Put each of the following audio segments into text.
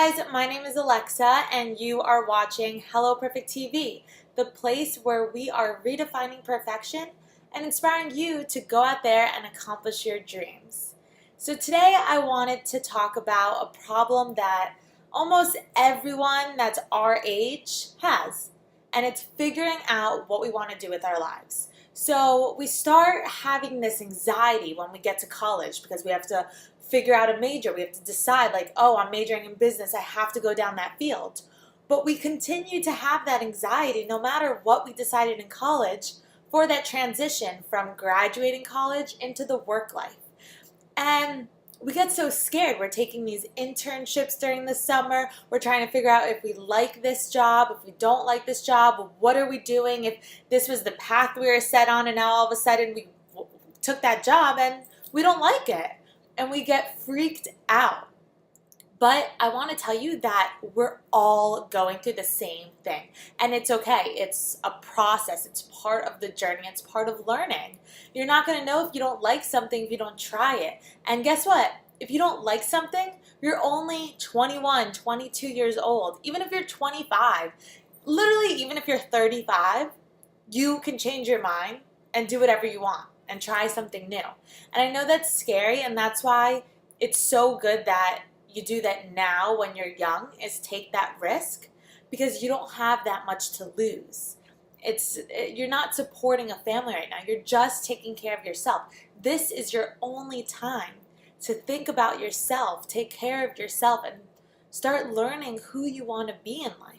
guys, my name is Alexa and you are watching Hello Perfect TV, the place where we are redefining perfection and inspiring you to go out there and accomplish your dreams. So today I wanted to talk about a problem that almost everyone that's our age has, and it's figuring out what we want to do with our lives. So we start having this anxiety when we get to college because we have to figure out a major. We have to decide like, oh, I'm majoring in business. I have to go down that field. But we continue to have that anxiety no matter what we decided in college for that transition from graduating college into the work life. And we get so scared. We're taking these internships during the summer. We're trying to figure out if we like this job, if we don't like this job, what are we doing, if this was the path we were set on and now all of a sudden we took that job and we don't like it. And we get freaked out. But I want to tell you that we're all going through the same thing. And it's okay. It's a process. It's part of the journey. It's part of learning. You're not going to know if you don't like something if you don't try it. And guess what? If you don't like something, you're only 21, 22 years old. Even if you're 25, literally even if you're 35, you can change your mind and do whatever you want and try something new. And I know that's scary, and that's why it's so good that you do that now when you're young, is take that risk, because you don't have that much to lose. You're not supporting a family right now. You're just taking care of yourself. This is your only time to think about yourself, take care of yourself, and start learning who you want to be in life.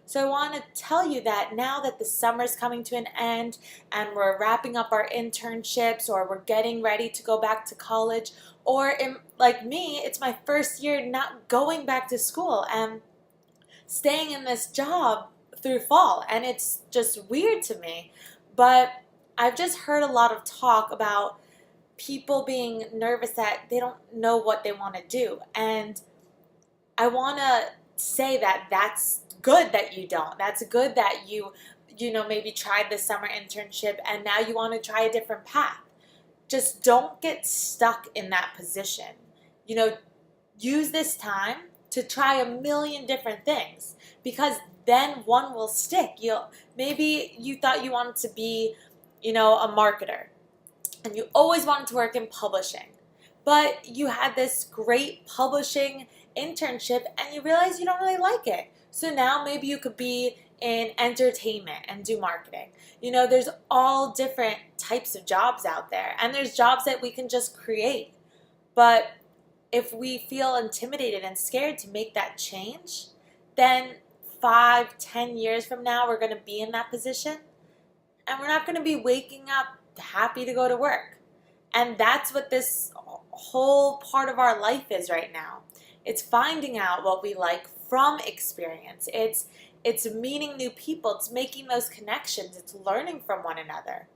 So I want to tell you that now that the summer's coming to an end and we're wrapping up our internships, or we're getting ready to go back to college, or like me, it's my first year not going back to school and staying in this job through fall, and it's just weird to me. But I've just heard a lot of talk about people being nervous that they don't know what they want to do, and I want to say that that's good that you don't. That's good that you maybe tried the summer internship and now you want to try a different path. Just don't get stuck in that position. Use this time to try a million different things, because then one will stick. Maybe you thought you wanted to be, a marketer, and you always wanted to work in publishing, but you had this great publishing internship and you realize you don't really like it. So now maybe you could be in entertainment and do marketing. There's all different types of jobs out there, and there's jobs that we can just create. But if we feel intimidated and scared to make that change, then 5, 10 years from now, we're going to be in that position, and we're not going to be waking up happy to go to work. And that's what this whole part of our life is right now. It's finding out what we like from experience. It's meeting new people. It's making those connections. It's learning from one another.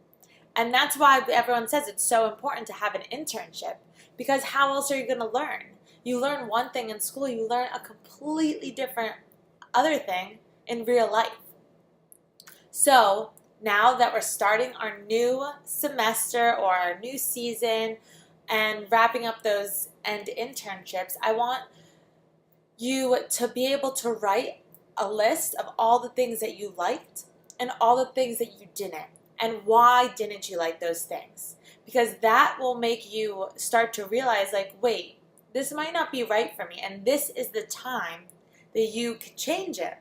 And that's why everyone says it's so important to have an internship, because how else are you going to learn? You learn one thing in school, you learn a completely different other thing in real life. So now that we're starting our new semester or our new season and wrapping up those end internships, I want you to be able to write a list of all the things that you liked and all the things that you didn't, and why didn't you like those things, because that will make you start to realize, like, wait, this might not be right for me, and this is the time that you can change it.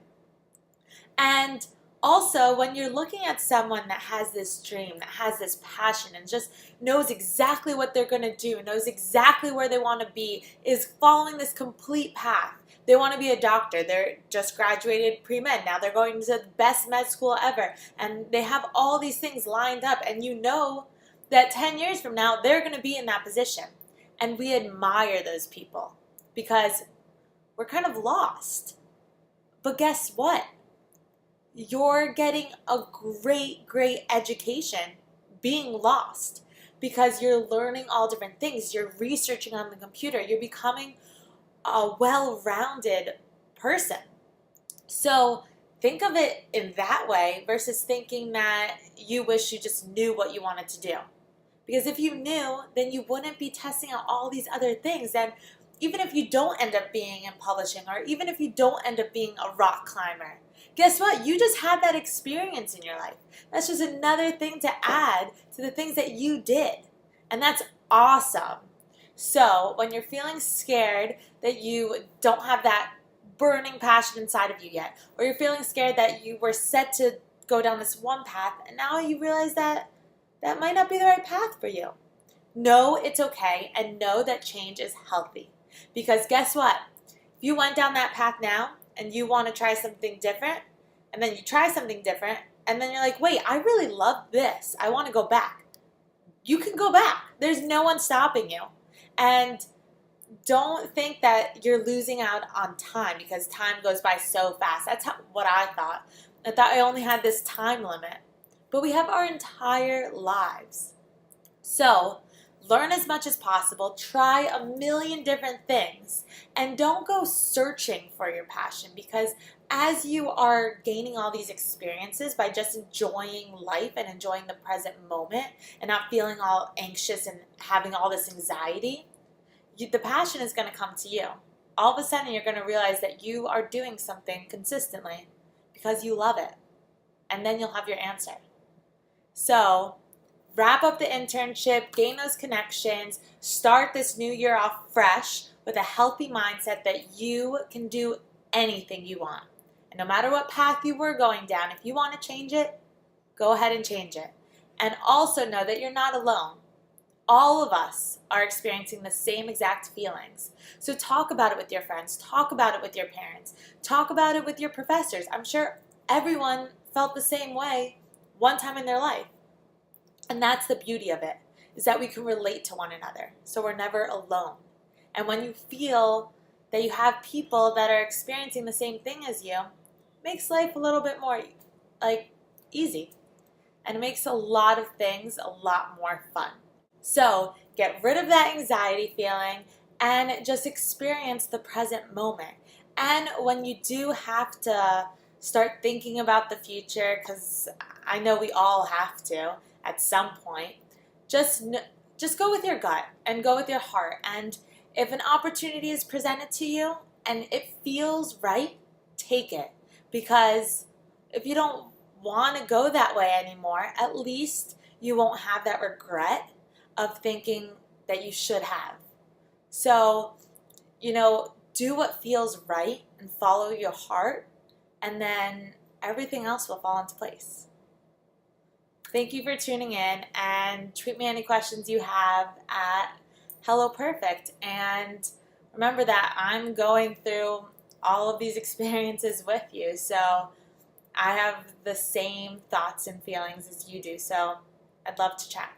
And also, when you're looking at someone that has this dream, that has this passion, and just knows exactly what they're going to do, knows exactly where they want to be, is following this complete path. They want to be a doctor. They're just graduated pre-med. Now they're going to the best med school ever. And they have all these things lined up. And you know that 10 years from now, they're going to be in that position. And we admire those people because we're kind of lost. But guess what? You're getting a great, great education being lost, because you're learning all different things. You're researching on the computer. You're becoming a well-rounded person. So think of it in that way versus thinking that you wish you just knew what you wanted to do. Because if you knew, then you wouldn't be testing out all these other things. And even if you don't end up being in publishing, or even if you don't end up being a rock climber, guess what? You just had that experience in your life. That's just another thing to add to the things that you did. And that's awesome. So when you're feeling scared that you don't have that burning passion inside of you yet, or you're feeling scared that you were set to go down this one path and now you realize that that might not be the right path for you, know it's okay and know that change is healthy. Because guess what? If you went down that path now and you want to try something different, and then you try something different, and then you're like, wait, I really love this. I want to go back. You can go back. There's no one stopping you. And don't think that you're losing out on time, because time goes by so fast. That's what I thought. I thought I only had this time limit. But we have our entire lives. So learn as much as possible, try a million different things, and don't go searching for your passion, because as you are gaining all these experiences by just enjoying life and enjoying the present moment and not feeling all anxious and having all this anxiety, the passion is going to come to you. All of a sudden you're going to realize that you are doing something consistently because you love it, and then you'll have your answer. So wrap up the internship, gain those connections, start this new year off fresh with a healthy mindset that you can do anything you want. And no matter what path you were going down, if you want to change it, go ahead and change it. And also know that you're not alone. All of us are experiencing the same exact feelings. So talk about it with your friends, talk about it with your parents, talk about it with your professors. I'm sure everyone felt the same way one time in their life. And that's the beauty of it, is that we can relate to one another, so we're never alone. And when you feel that you have people that are experiencing the same thing as you, it makes life a little bit more easy. And it makes a lot of things a lot more fun. So get rid of that anxiety feeling and just experience the present moment. And when you do have to start thinking about the future, because I know we all have to at some point, just go with your gut and go with your heart. And if an opportunity is presented to you and it feels right, take it. Because if you don't want to go that way anymore, at least you won't have that regret of thinking that you should have. So, do what feels right and follow your heart, and then everything else will fall into place. Thank you for tuning in, and tweet me any questions you have at Hello Perfect. And remember that I'm going through all of these experiences with you, so I have the same thoughts and feelings as you do, so I'd love to chat.